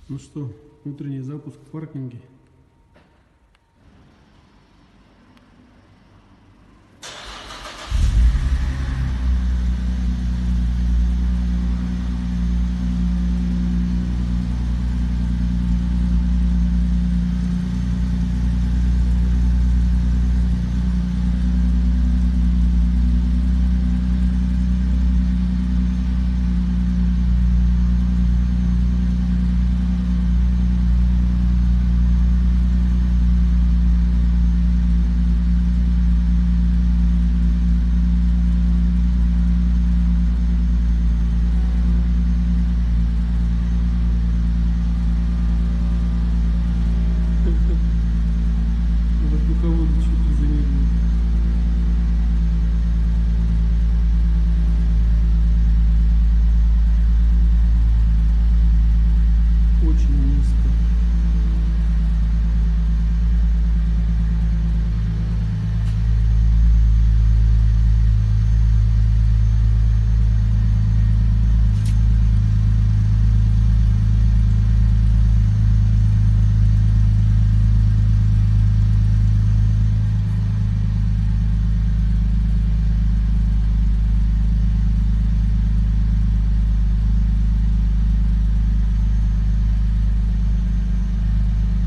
Ну что, утренний запуск в паркинге. Воздуховоды чуть ли замедлили. Очень низко.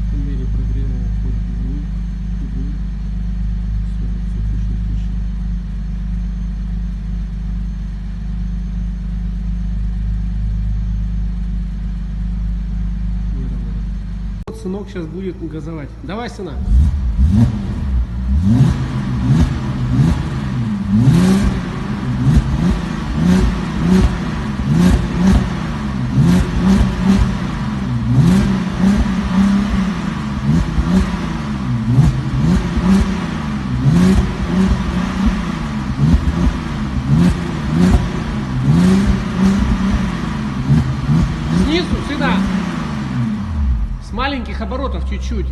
По мере прогрева уходит вниз, вниз. Все тише и тише. Вот сынок сейчас будет газовать. Давай, сына. Снизу сюда. С маленьких оборотов чуть-чуть.